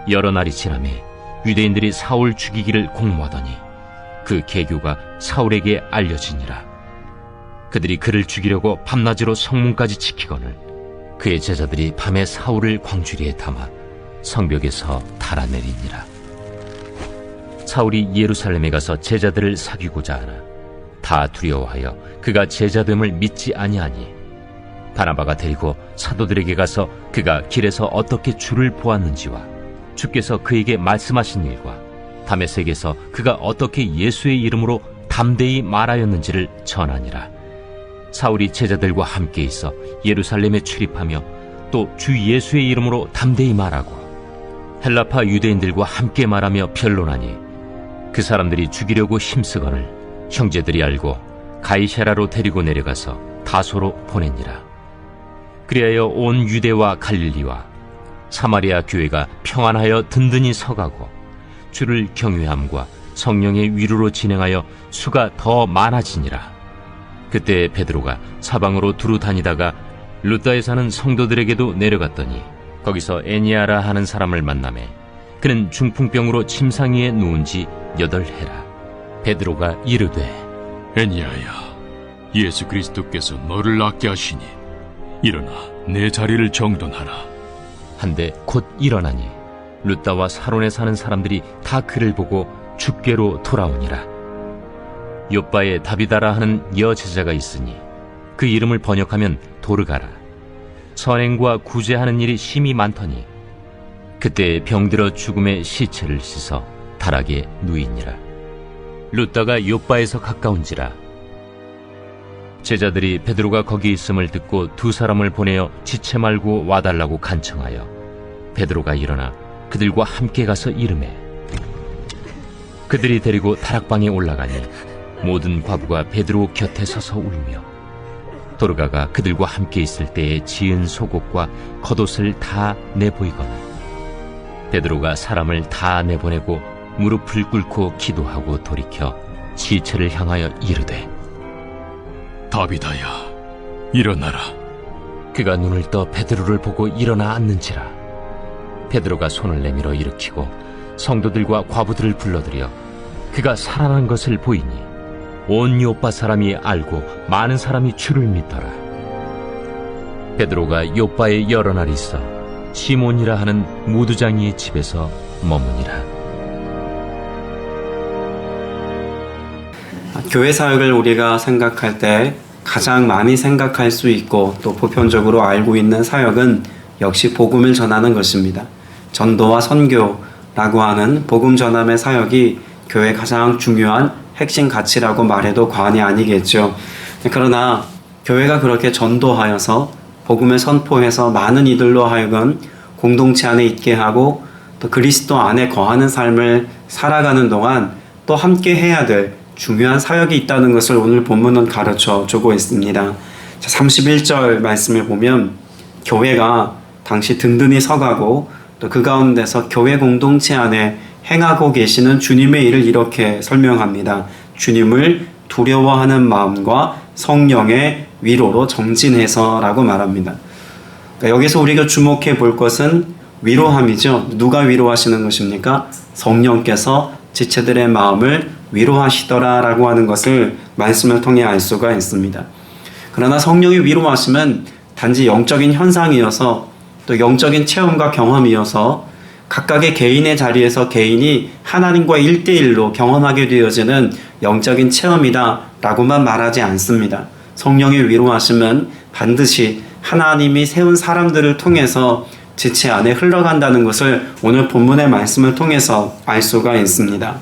여러 날이 지나매 유대인들이 사울 죽이기를 공모하더니 그 계교가 사울에게 알려지니라. 그들이 그를 죽이려고 밤낮으로 성문까지 지키거늘 그의 제자들이 밤에 사울을 광주리에 담아 성벽에서 달아내리니라. 사울이 예루살렘에 가서 제자들을 사귀고자 하나 다 두려워하여 그가 제자됨을 믿지 아니하니 바나바가 데리고 사도들에게 가서 그가 길에서 어떻게 주를 보았는지와 주께서 그에게 말씀하신 일과 다메섹에서 그가 어떻게 예수의 이름으로 담대히 말하였는지를 전하니라. 사울이 제자들과 함께 있어 예루살렘에 출입하며 또 주 예수의 이름으로 담대히 말하고 헬라파 유대인들과 함께 말하며 변론하니 그 사람들이 죽이려고 힘쓰거늘 형제들이 알고 가이사랴로 데리고 내려가서 다소로 보내니라. 그리하여 온 유대와 갈릴리와 사마리아 교회가 평안하여 든든히 서가고 주를 경외함과 성령의 위로로 진행하여 수가 더 많아지니라. 그때 베드로가 사방으로 두루 다니다가 루다에 사는 성도들에게도 내려갔더니 거기서 에니아라 하는 사람을 만나매 그는 중풍병으로 침상 위에 누운 지 8해라. 베드로가 이르되 에니야야, 예수 그리스도께서 너를 낫게 하시니 일어나 내 자리를 정돈하라. 한데 곧 일어나니 루다와 사론에 사는 사람들이 다 그를 보고 주께로 돌아오니라. 요빠에 다비다라 하는 여제자가 있으니 그 이름을 번역하면 도르가라. 선행과 구제하는 일이 심히 많더니 그때 병들어 죽음의 시체를 씻어 다락에 누이니라. 루다가 요빠에서 가까운지라. 제자들이 베드로가 거기 있음을 듣고 2 사람을 보내어 지체 말고 와달라고 간청하여 베드로가 일어나 그들과 함께 가서 이르매 그들이 데리고 다락방에 올라가니 모든 과부가 베드로 곁에 서서 울며 도르가가 그들과 함께 있을 때에 지은 속옷과 겉옷을 다 내보이거늘 베드로가 사람을 다 내보내고 무릎을 꿇고 기도하고 돌이켜 시체를 향하여 이르되 다비다야, 일어나라. 그가 눈을 떠 베드로를 보고 일어나 앉는지라. 베드로가 손을 내밀어 일으키고 성도들과 과부들을 불러들여 그가 살아난 것을 보이니 온 요빠 사람이 알고 많은 사람이 주를 믿더라. 베드로가 요빠에 여러 날 있어 시몬이라 하는 무두장이의 집에서 머무니라. 교회 사역을 우리가 생각할 때 가장 많이 생각할 수 있고 또 보편적으로 알고 있는 사역은 역시 복음을 전하는 것입니다. 전도와 선교라고 하는 복음 전함의 사역이 교회의 가장 중요한 핵심 가치라고 말해도 과언이 아니겠죠. 그러나 교회가 그렇게 전도하여서 복음을 선포해서 많은 이들로 하여금 공동체 안에 있게 하고 또 그리스도 안에 거하는 삶을 살아가는 동안 또 함께 해야 될 중요한 사역이 있다는 것을 오늘 본문은 가르쳐 주고 있습니다. 31절 말씀을 보면 교회가 당시 든든히 서가고 또 그 가운데서 교회 공동체 안에 행하고 계시는 주님의 일을 이렇게 설명합니다. 주님을 두려워하는 마음과 성령의 위로로 정진해서라고 말합니다. 그러니까 여기서 우리가 주목해 볼 것은 위로함이죠. 누가 위로하시는 것입니까? 성령께서 지체들의 마음을 위로하시더라라고 하는 것을 말씀을 통해 알 수가 있습니다. 그러나 성령이 위로하시면 단지 영적인 현상이어서 또 영적인 체험과 경험이어서 각각의 개인의 자리에서 개인이 하나님과 1대1로 경험하게 되어지는 영적인 체험이다라고만 말하지 않습니다. 성령의 위로하심은 반드시 하나님이 세운 사람들을 통해서 지체 안에 흘러간다는 것을 오늘 본문의 말씀을 통해서 알 수가 있습니다.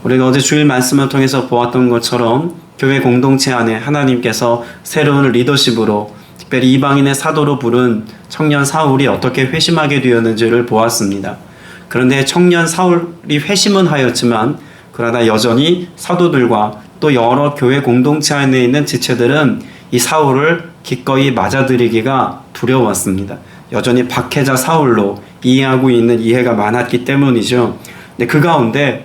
우리가 어제 주일 말씀을 통해서 보았던 것처럼 교회 공동체 안에 하나님께서 새로운 리더십으로 특별히 이방인의 사도로 부른 청년 사울이 어떻게 회심하게 되었는지를 보았습니다. 그런데 청년 사울이 회심은 하였지만 그러나 여전히 사도들과 또 여러 교회 공동체 안에 있는 지체들은 이 사울을 기꺼이 맞아들이기가 두려웠습니다. 여전히 박해자 사울로 이해하고 있는 이해가 많았기 때문이죠. 근데 그 가운데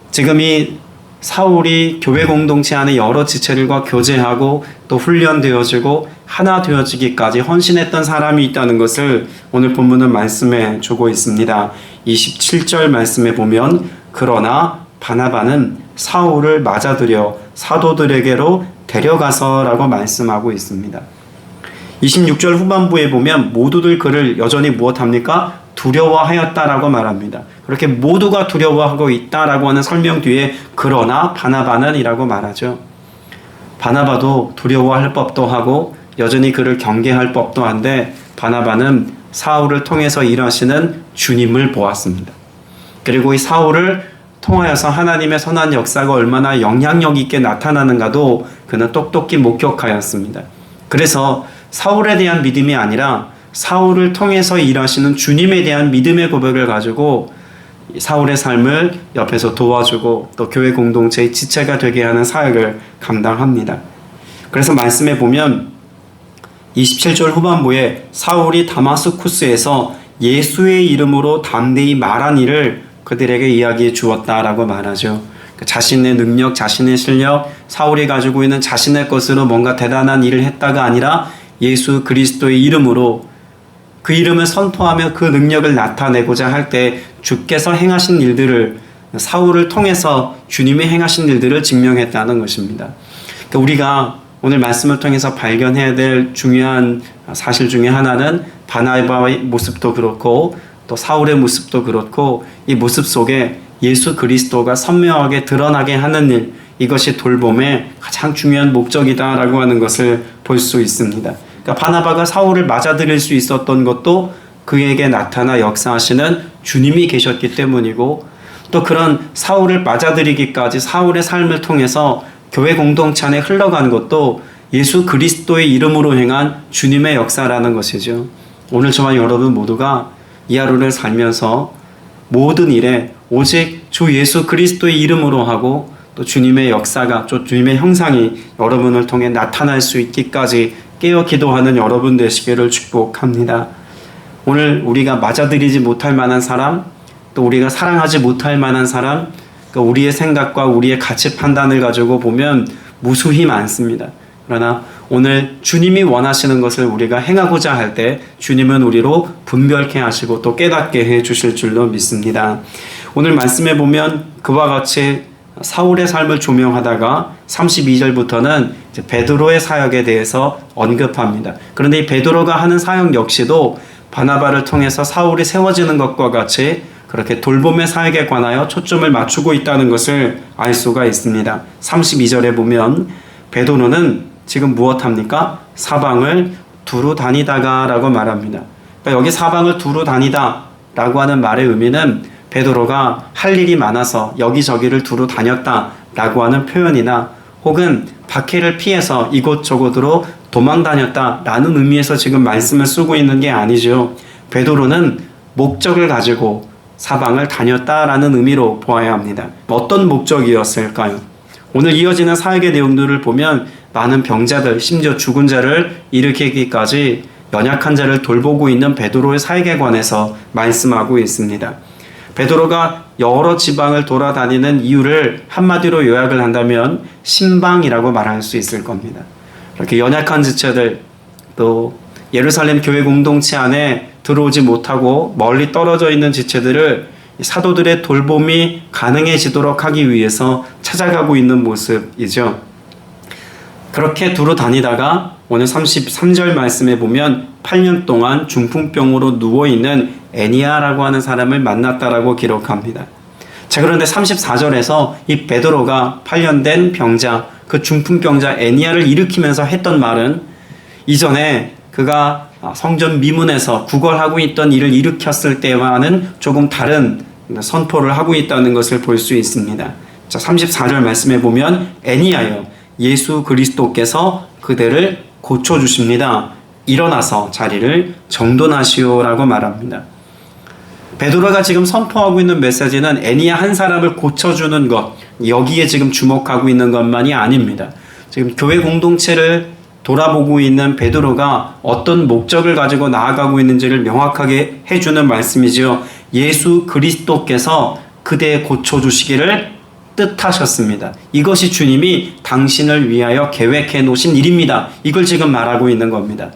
지금 이 사울이 교회 공동체 안에 여러 지체들과 교제하고 또 훈련되어지고 하나 되어지기까지 헌신했던 사람이 있다는 것을 오늘 본문은 말씀해 주고 있습니다. 27절 말씀에 보면 그러나 바나바는 사울을 맞아들여 사도들에게로 데려가서라고 말씀하고 있습니다. 26절 후반부에 보면 모두들 그를 여전히 무엇합니까? 두려워하였다라고 말합니다. 그렇게 모두가 두려워하고 있다라고 하는 설명 뒤에 그러나 바나바는 이라고 말하죠. 바나바도 두려워할 법도 하고 여전히 그를 경계할 법도 한데 바나바는 사울을 통해서 일하시는 주님을 보았습니다. 그리고 이 사울을 통하여서 하나님의 선한 역사가 얼마나 영향력 있게 나타나는가도 그는 똑똑히 목격하였습니다. 그래서 사울에 대한 믿음이 아니라 사울을 통해서 일하시는 주님에 대한 믿음의 고백을 가지고 사울의 삶을 옆에서 도와주고 또 교회 공동체의 지체가 되게 하는 사역을 감당합니다. 그래서 말씀해 보면 27절 후반부에 사울이 다마스쿠스에서 예수의 이름으로 담대히 말한 일을 그들에게 이야기해 주었다라고 말하죠. 자신의 능력, 자신의 실력, 사울이 가지고 있는 자신의 것으로 뭔가 대단한 일을 했다가 아니라 예수 그리스도의 이름으로 그 이름을 선포하며 그 능력을 나타내고자 할 때 주께서 행하신 일들을 사울을 통해서 주님이 행하신 일들을 증명했다는 것입니다. 그러니까 우리가 오늘 말씀을 통해서 발견해야 될 중요한 사실 중에 하나는 바나바의 모습도 그렇고 또 사울의 모습도 그렇고 이 모습 속에 예수 그리스도가 선명하게 드러나게 하는 일, 이것이 돌봄의 가장 중요한 목적이다라고 하는 것을 볼 수 있습니다. 그러니까 바나바가 사울을 맞아들일 수 있었던 것도 그에게 나타나 역사하시는 주님이 계셨기 때문이고 또 그런 사울을 맞아들이기까지 사울의 삶을 통해서 교회 공동체 안에 흘러간 것도 예수 그리스도의 이름으로 행한 주님의 역사라는 것이죠. 오늘 저와 여러분 모두가 이 하루를 살면서 모든 일에 오직 주 예수 그리스도의 이름으로 하고 또 주님의 역사가 또 주님의 형상이 여러분을 통해 나타날 수 있기까지 깨어 기도하는 여러분 되시기를 축복합니다. 오늘 우리가 맞아들이지 못할 만한 사람, 또 우리가 사랑하지 못할 만한 사람, 우리의 생각과 우리의 가치 판단을 가지고 보면 무수히 많습니다. 그러나 오늘 주님이 원하시는 것을 우리가 행하고자 할 때 주님은 우리로 분별케 하시고 또 깨닫게 해 주실 줄로 믿습니다. 오늘 말씀해 보면 그와 같이 사울의 삶을 조명하다가 32절부터는 이제 베드로의 사역에 대해서 언급합니다. 그런데 이 베드로가 하는 사역 역시도 바나바를 통해서 사울이 세워지는 것과 같이 그렇게 돌봄의 사역에 관하여 초점을 맞추고 있다는 것을 알 수가 있습니다. 32절에 보면 베드로는 지금 무엇합니까? 사방을 두루 다니다가 라고 말합니다. 그러니까 여기 사방을 두루 다니다 라고 하는 말의 의미는 베드로가 할 일이 많아서 여기저기를 두루 다녔다 라고 하는 표현이나 혹은 박해를 피해서 이곳저곳으로 도망 다녔다 라는 의미에서 지금 말씀을 쓰고 있는 게 아니죠. 베드로는 목적을 가지고 사방을 다녔다라는 의미로 보아야 합니다. 어떤 목적이었을까요? 오늘 이어지는 사역의 내용들을 보면 많은 병자들, 심지어 죽은 자를 일으키기까지 연약한 자를 돌보고 있는 베드로의 사역에 관해서 말씀하고 있습니다. 베드로가 여러 지방을 돌아다니는 이유를 한마디로 요약을 한다면 신방이라고 말할 수 있을 겁니다. 이렇게 연약한 지체들, 또 예루살렘 교회 공동체 안에 들어오지 못하고 멀리 떨어져 있는 지체들을 사도들의 돌봄이 가능해지도록 하기 위해서 찾아가고 있는 모습이죠. 그렇게 두루 다니다가 오늘 33절 말씀에 보면 8년 동안 중풍병으로 누워있는 애니아라고 하는 사람을 만났다라고 기록합니다. 자, 그런데 34절에서 이 베드로가 8년 된 병자, 그 중풍병자 애니아를 일으키면서 했던 말은 이전에 그가 성전 미문에서 구걸하고 있던 일을 일으켰을 때와는 조금 다른 선포를 하고 있다는 것을 볼 수 있습니다. 자, 34절 말씀에 보면 애니아여 예수 그리스도께서 그대를 고쳐주십니다. 일어나서 자리를 정돈하시오라고 말합니다. 베드로가 지금 선포하고 있는 메시지는 애니아 한 사람을 고쳐주는 것, 여기에 지금 주목하고 있는 것만이 아닙니다. 지금 교회 공동체를 돌아보고 있는 베드로가 어떤 목적을 가지고 나아가고 있는지를 명확하게 해주는 말씀이지요. 예수 그리스도께서 그대 고쳐주시기를 뜻하셨습니다. 이것이 주님이 당신을 위하여 계획해 놓으신 일입니다. 이걸 지금 말하고 있는 겁니다.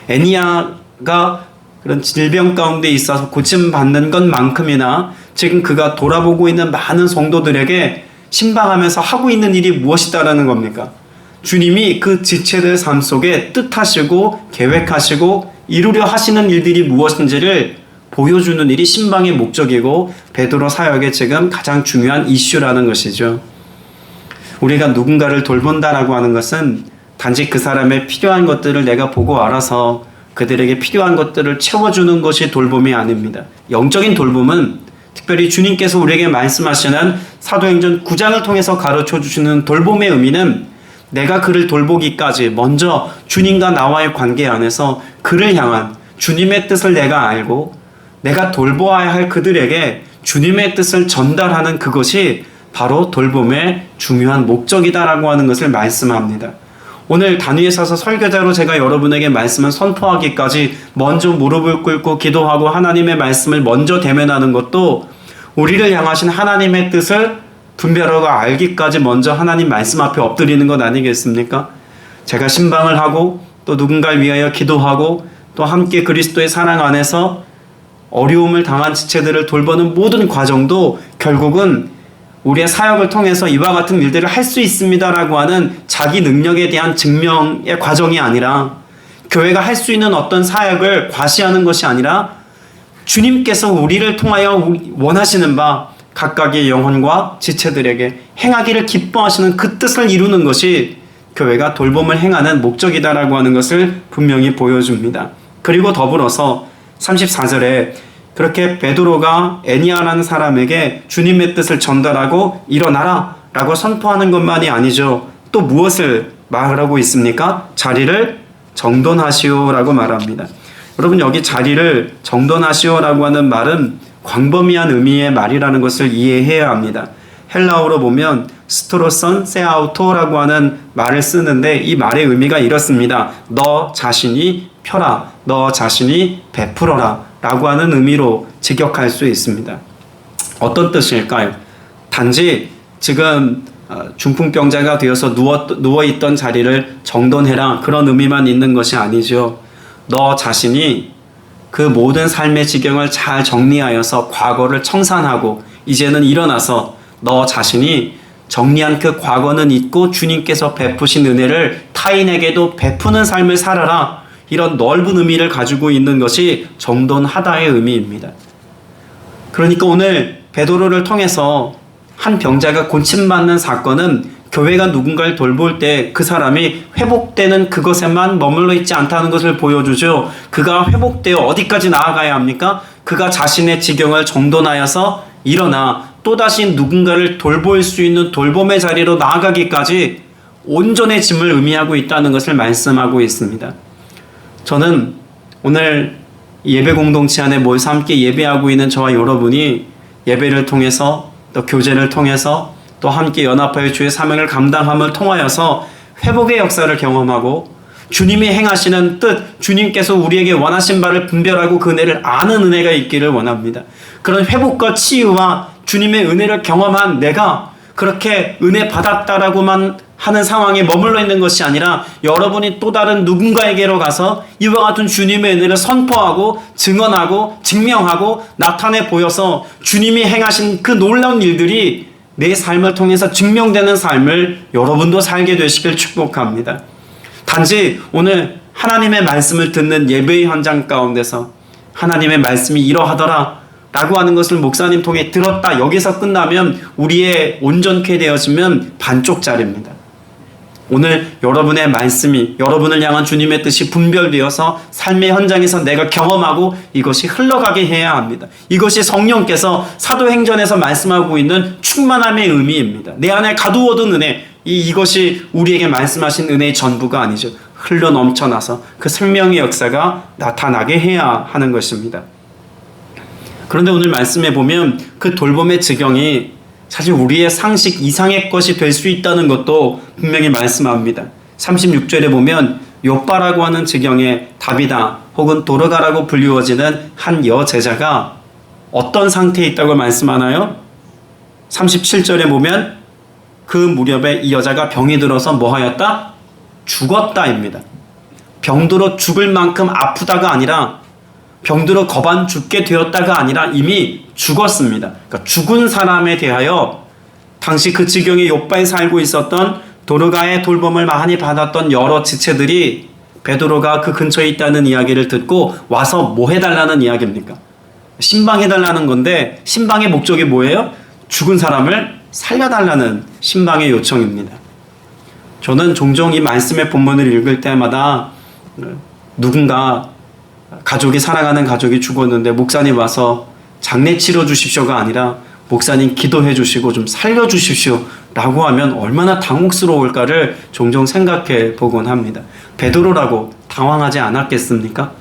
애니야가 그런 질병 가운데 있어서 고침받는 것만큼이나 지금 그가 돌아보고 있는 많은 성도들에게 신방하면서 하고 있는 일이 무엇이다라는 겁니까? 주님이 그 지체들 삶 속에 뜻하시고 계획하시고 이루려 하시는 일들이 무엇인지를 보여주는 일이 신방의 목적이고 베드로 사역의 지금 가장 중요한 이슈라는 것이죠. 우리가 누군가를 돌본다라고 하는 것은 단지 그 사람의 필요한 것들을 내가 보고 알아서 그들에게 필요한 것들을 채워주는 것이 돌봄이 아닙니다. 영적인 돌봄은 특별히 주님께서 우리에게 말씀하시는 사도행전 9장을 통해서 가르쳐 주시는 돌봄의 의미는 내가 그를 돌보기까지 먼저 주님과 나와의 관계 안에서 그를 향한 주님의 뜻을 내가 알고 내가 돌보아야 할 그들에게 주님의 뜻을 전달하는 그것이 바로 돌봄의 중요한 목적이다라고 하는 것을 말씀합니다. 오늘 단위에 서서 설교자로 제가 여러분에게 말씀을 선포하기까지 먼저 무릎을 꿇고 기도하고 하나님의 말씀을 먼저 대면하는 것도 우리를 향하신 하나님의 뜻을 분별하고 알기까지 먼저 하나님 말씀 앞에 엎드리는 것 아니겠습니까? 제가 신방을 하고 또 누군가를 위하여 기도하고 또 함께 그리스도의 사랑 안에서 어려움을 당한 지체들을 돌보는 모든 과정도 결국은 우리의 사역을 통해서 이와 같은 일들을 할 수 있습니다라고 하는 자기 능력에 대한 증명의 과정이 아니라 교회가 할 수 있는 어떤 사역을 과시하는 것이 아니라 주님께서 우리를 통하여 원하시는 바 각각의 영혼과 지체들에게 행하기를 기뻐하시는 그 뜻을 이루는 것이 교회가 돌봄을 행하는 목적이다라고 하는 것을 분명히 보여줍니다. 그리고 더불어서 34절에 그렇게 베드로가 애니야라는 사람에게 주님의 뜻을 전달하고 일어나라 라고 선포하는 것만이 아니죠. 또 무엇을 말하고 있습니까? 자리를 정돈하시오 라고 말합니다. 여러분 여기 자리를 정돈하시오 라고 하는 말은 광범위한 의미의 말이라는 것을 이해해야 합니다. 헬라어로 보면 스트로선 세아우토라고 하는 말을 쓰는데 이 말의 의미가 이렇습니다. 너 자신이 펴라, 너 자신이 베풀어라 라고 하는 의미로 직역할 수 있습니다. 어떤 뜻일까요? 단지 지금 중풍병자가 되어서 누워있던 자리를 정돈해라 그런 의미만 있는 것이 아니죠. 너 자신이 그 모든 삶의 지경을 잘 정리하여서 과거를 청산하고 이제는 일어나서 너 자신이 정리한 그 과거는 잊고 주님께서 베푸신 은혜를 타인에게도 베푸는 삶을 살아라. 이런 넓은 의미를 가지고 있는 것이 정돈하다의 의미입니다. 그러니까 오늘 베드로를 통해서 한 병자가 고침받는 사건은 교회가 누군가를 돌볼 때 그 사람이 회복되는 그것에만 머물러 있지 않다는 것을 보여주죠. 그가 회복되어 어디까지 나아가야 합니까? 그가 자신의 지경을 정돈하여서 일어나 또다시 누군가를 돌볼 수 있는 돌봄의 자리로 나아가기까지 온전해짐을 의미하고 있다는 것을 말씀하고 있습니다. 저는 오늘 예배 공동체 안에 모여서 함께 예배하고 있는 저와 여러분이 예배를 통해서 또 교제를 통해서 또 함께 연합하여 주의 사명을 감당함을 통하여서 회복의 역사를 경험하고 주님이 행하시는 뜻, 주님께서 우리에게 원하신 바를 분별하고 그 은혜를 아는 은혜가 있기를 원합니다. 그런 회복과 치유와 주님의 은혜를 경험한 내가 그렇게 은혜 받았다라고만 하는 상황에 머물러 있는 것이 아니라 여러분이 또 다른 누군가에게로 가서 이와 같은 주님의 은혜를 선포하고 증언하고 증명하고 나타내 보여서 주님이 행하신 그 놀라운 일들이 내 삶을 통해서 증명되는 삶을 여러분도 살게 되시길 축복합니다. 단지 오늘 하나님의 말씀을 듣는 예배의 현장 가운데서 하나님의 말씀이 이러하더라 라고 하는 것을 목사님 통해 들었다 여기서 끝나면 우리의 온전케 되어지면 반쪽짜리입니다. 오늘 여러분의 말씀이 여러분을 향한 주님의 뜻이 분별되어서 삶의 현장에서 내가 경험하고 이것이 흘러가게 해야 합니다. 이것이 성령께서 사도행전에서 말씀하고 있는 충만함의 의미입니다. 내 안에 가두어둔 은혜, 이것이 우리에게 말씀하신 은혜의 전부가 아니죠. 흘러 넘쳐나서 그 생명의 역사가 나타나게 해야 하는 것입니다. 그런데 오늘 말씀에 보면 그 돌봄의 지경이 사실 우리의 상식 이상의 것이 될 수 있다는 것도 분명히 말씀합니다. 36절에 보면 욥바라고 하는 지경에 다비다 혹은 도르가라고 불리워지는 한 여제자가 어떤 상태에 있다고 말씀하나요? 37절에 보면 그 무렵에 이 여자가 병이 들어서 뭐하였다? 죽었다입니다. 병들어 죽을 만큼 아프다가 아니라 병들어 거반 죽게 되었다가 아니라 이미 죽었습니다. 그러니까 죽은 사람에 대하여 당시 그 지경에 욥바에 살고 있었던 도르가의 돌봄을 많이 받았던 여러 지체들이 베드로가 그 근처에 있다는 이야기를 듣고 와서 뭐 해달라는 이야기입니까? 신방해달라는 건데 신방의 목적이 뭐예요? 죽은 사람을 살려달라는 신방의 요청입니다. 저는 종종 이 말씀의 본문을 읽을 때마다 누군가 살아가는 가족이 죽었는데 목사님 와서 장례 치러 주십시오가 아니라 목사님 기도해 주시고 좀 살려 주십시오 라고 하면 얼마나 당혹스러울까를 종종 생각해 보곤 합니다. 베드로라고 당황하지 않았겠습니까?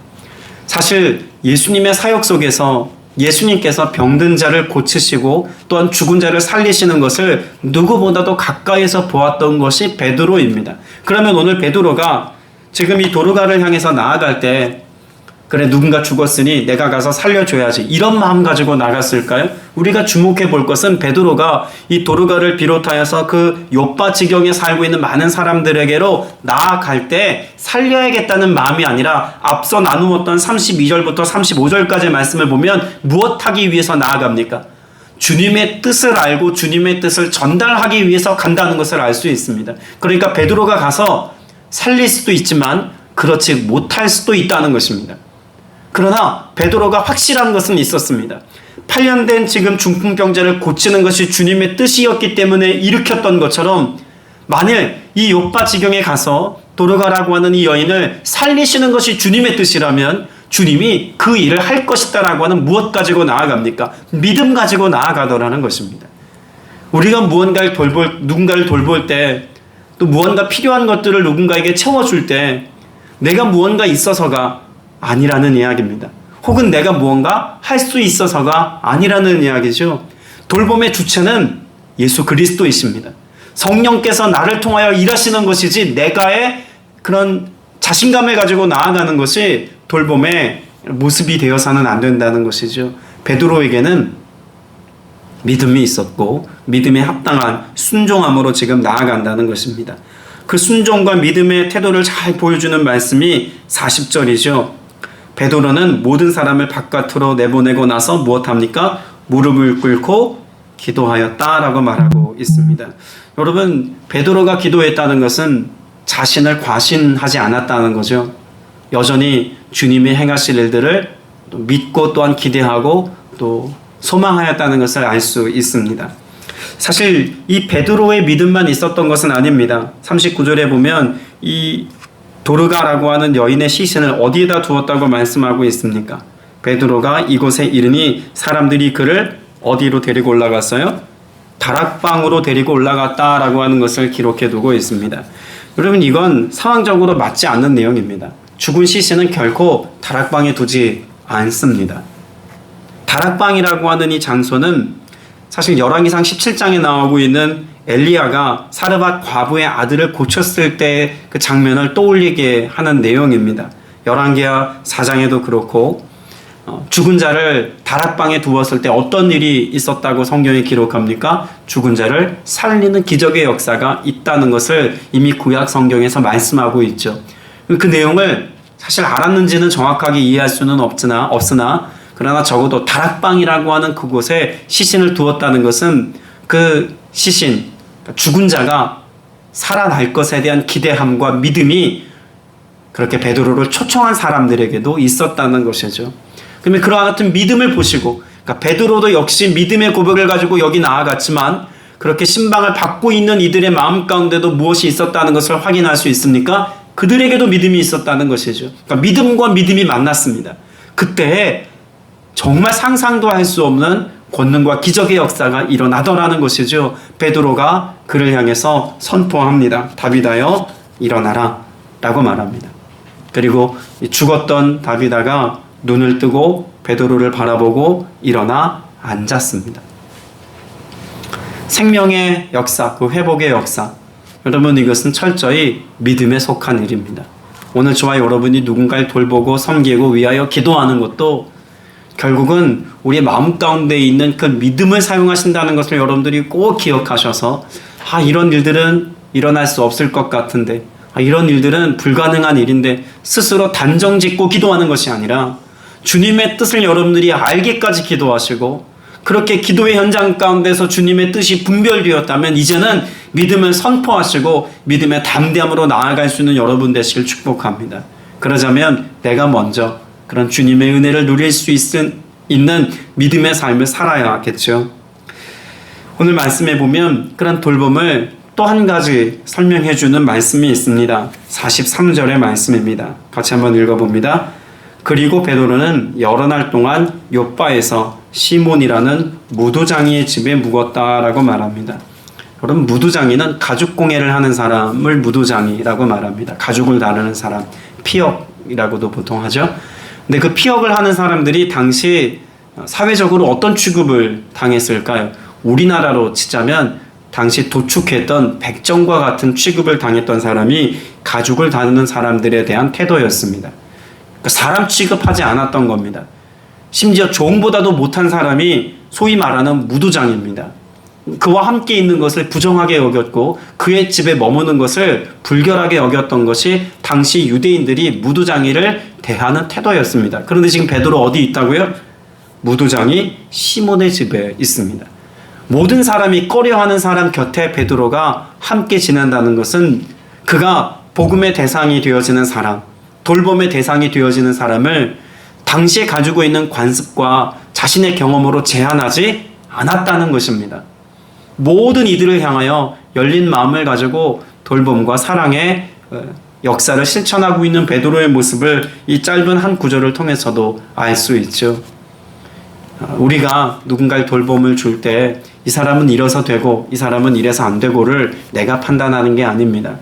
사실 예수님의 사역 속에서 예수님께서 병든 자를 고치시고 또한 죽은 자를 살리시는 것을 누구보다도 가까이서 보았던 것이 베드로입니다. 그러면 오늘 베드로가 지금 이 도르가를 향해서 나아갈 때 그래 누군가 죽었으니 내가 가서 살려줘야지 이런 마음 가지고 나갔을까요? 우리가 주목해 볼 것은 베드로가 이 도르가를 비롯하여서 그 욥바 지경에 살고 있는 많은 사람들에게로 나아갈 때 살려야겠다는 마음이 아니라 앞서 나누었던 32절부터 35절까지의 말씀을 보면 무엇하기 위해서 나아갑니까? 주님의 뜻을 알고 주님의 뜻을 전달하기 위해서 간다는 것을 알 수 있습니다. 그러니까 베드로가 가서 살릴 수도 있지만 그렇지 못할 수도 있다는 것입니다. 그러나 베드로가 확실한 것은 있었습니다. 8년 된 지금 중풍병자를 고치는 것이 주님의 뜻이었기 때문에 일으켰던 것처럼 만일 이 욥바 지경에 가서 도르가라고 하는 이 여인을 살리시는 것이 주님의 뜻이라면 주님이 그 일을 할 것이다라고 하는 무엇 가지고 나아갑니까? 믿음 가지고 나아가더라는 것입니다. 우리가 누군가를 돌볼 때 또 무언가 필요한 것들을 누군가에게 채워줄 때 내가 무언가 있어서가 아니라는 이야기입니다. 혹은 내가 무언가 할 수 있어서가 아니라는 이야기죠. 돌봄의 주체는 예수 그리스도이십니다. 성령께서 나를 통하여 일하시는 것이지 내가의 그런 자신감을 가지고 나아가는 것이 돌봄의 모습이 되어서는 안 된다는 것이죠. 베드로에게는 믿음이 있었고 믿음에 합당한 순종함으로 지금 나아간다는 것입니다. 그 순종과 믿음의 태도를 잘 보여주는 말씀이 40절이죠. 베드로는 모든 사람을 바깥으로 내보내고 나서 무엇합니까? 무릎을 꿇고 기도하였다라고 말하고 있습니다. 여러분, 베드로가 기도했다는 것은 자신을 과신하지 않았다는 거죠. 여전히 주님이 행하실 일들을 믿고 또한 기대하고 또 소망하였다는 것을 알 수 있습니다. 사실 이 베드로의 믿음만 있었던 것은 아닙니다. 39절에 보면 이 도르가라고 하는 여인의 시신을 어디에다 두었다고 말씀하고 있습니까? 베드로가 이곳에 이르니 사람들이 그를 어디로 데리고 올라갔어요? 다락방으로 데리고 올라갔다라고 하는 것을 기록해 두고 있습니다. 여러분, 이건 상황적으로 맞지 않는 내용입니다. 죽은 시신은 결코 다락방에 두지 않습니다. 다락방이라고 하는 이 장소는 사실 열왕기상 17장에 나오고 있는 엘리야가 사르밧 과부의 아들을 고쳤을 때 그 장면을 떠올리게 하는 내용입니다. 열왕기하 4장에도 그렇고 죽은 자를 다락방에 두었을 때 어떤 일이 있었다고 성경이 기록합니까? 죽은 자를 살리는 기적의 역사가 있다는 것을 이미 구약 성경에서 말씀하고 있죠. 그 내용을 사실 알았는지는 정확하게 이해할 수는 없으나 그러나 적어도 다락방이라고 하는 그곳에 시신을 두었다는 것은 그 시신, 죽은 자가 살아날 것에 대한 기대함과 믿음이 그렇게 베드로를 초청한 사람들에게도 있었다는 것이죠. 그러면 그와 같은 믿음을 보시고, 그러니까 베드로도 역시 믿음의 고백을 가지고 여기 나아갔지만 그렇게 신방을 받고 있는 이들의 마음 가운데도 무엇이 있었다는 것을 확인할 수 있습니까? 그들에게도 믿음이 있었다는 것이죠. 그러니까 믿음과 믿음이 만났습니다. 그때 정말 상상도 할 수 없는 권능과 기적의 역사가 일어나더라는 것이죠. 베드로가 그를 향해서 선포합니다. 다비다여 일어나라 라고 말합니다. 그리고 죽었던 다비다가 눈을 뜨고 베드로를 바라보고 일어나 앉았습니다. 생명의 역사, 그 회복의 역사, 여러분, 이것은 철저히 믿음에 속한 일입니다. 오늘 저와 여러분이 누군가를 돌보고 섬기고 위하여 기도하는 것도 결국은 우리의 마음 가운데 있는 그 믿음을 사용하신다는 것을 여러분들이 꼭 기억하셔서 이런 일들은 일어날 수 없을 것 같은데 이런 일들은 불가능한 일인데 스스로 단정 짓고 기도하는 것이 아니라 주님의 뜻을 여러분들이 알기까지 기도하시고 그렇게 기도의 현장 가운데서 주님의 뜻이 분별되었다면 이제는 믿음을 선포하시고 믿음의 담대함으로 나아갈 수 있는 여러분 되시길 축복합니다. 그러자면 내가 먼저 그런 주님의 은혜를 누릴 수 있는 믿음의 삶을 살아야겠죠. 오늘 말씀에 보면 그런 돌봄을 또 한 가지 설명해 주는 말씀이 있습니다. 43절의 말씀입니다. 같이 한번 읽어봅니다. 그리고 베드로는 여러 날 동안 욥바에서 시몬이라는 무두장이의 집에 묵었다라고 말합니다. 여러분, 무두장이는 가죽공예를 하는 사람을 무두장이라고 말합니다. 가죽을 다루는 사람, 피역이라고도 보통 하죠. 근데 그 피역을 하는 사람들이 당시 사회적으로 어떤 취급을 당했을까요? 우리나라로 치자면 당시 도축했던 백정과 같은 취급을 당했던 사람이 가죽을 다루는 사람들에 대한 태도였습니다. 그러니까 사람 취급하지 않았던 겁니다. 심지어 종보다도 못한 사람이 소위 말하는 무두장입니다. 그와 함께 있는 것을 부정하게 여겼고 그의 집에 머무는 것을 불결하게 여겼던 것이 당시 유대인들이 무두장이를 대하는 태도였습니다. 그런데 지금 베드로 어디 있다고요? 무두장이 시몬의 집에 있습니다. 모든 사람이 꺼려하는 사람 곁에 베드로가 함께 지낸다는 것은 그가 복음의 대상이 되어지는 사람, 돌봄의 대상이 되어지는 사람을 당시에 가지고 있는 관습과 자신의 경험으로 제한하지 않았다는 것입니다. 모든 이들을 향하여 열린 마음을 가지고 돌봄과 사랑의 역사를 실천하고 있는 베드로의 모습을 이 짧은 한 구절을 통해서도 알 수 있죠. 우리가 누군가의 돌봄을 줄 때 이 사람은 이래서 되고 이 사람은 이래서 안 되고를 내가 판단하는 게 아닙니다.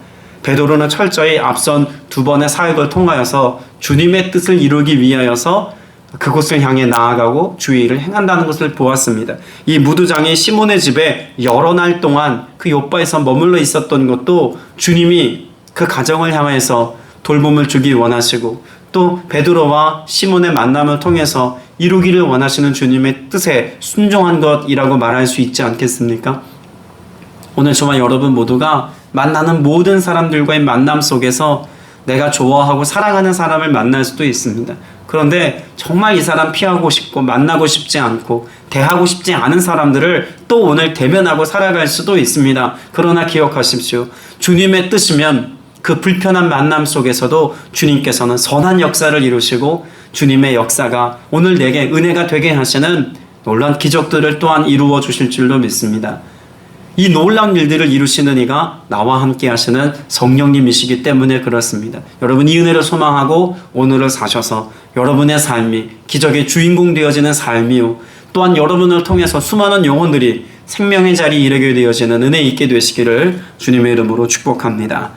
베드로는 철저히 앞선 두 번의 사역을 통하여서 주님의 뜻을 이루기 위하여서 그곳을 향해 나아가고 주의 일을 행한다는 것을 보았습니다. 이 무두장이 시몬의 집에 여러 날 동안 그 욥바에서 머물러 있었던 것도 주님이 그 가정을 향해서 돌봄을 주기 원하시고 또 베드로와 시몬의 만남을 통해서 이루기를 원하시는 주님의 뜻에 순종한 것이라고 말할 수 있지 않겠습니까? 오늘 저와 여러분 모두가 만나는 모든 사람들과의 만남 속에서 내가 좋아하고 사랑하는 사람을 만날 수도 있습니다. 그런데 정말 이 사람 피하고 싶고 만나고 싶지 않고 대하고 싶지 않은 사람들을 또 오늘 대면하고 살아갈 수도 있습니다. 그러나 기억하십시오. 주님의 뜻이면 그 불편한 만남 속에서도 주님께서는 선한 역사를 이루시고 주님의 역사가 오늘 내게 은혜가 되게 하시는 놀라운 기적들을 또한 이루어 주실 줄로 믿습니다. 이 놀라운 일들을 이루시는 이가 나와 함께 하시는 성령님이시기 때문에 그렇습니다. 여러분 이 은혜를 소망하고 오늘을 사셔서 여러분의 삶이 기적의 주인공 되어지는 삶이요 또한 여러분을 통해서 수많은 영혼들이 생명의 자리에 이르게 되어지는 은혜 있게 되시기를 주님의 이름으로 축복합니다.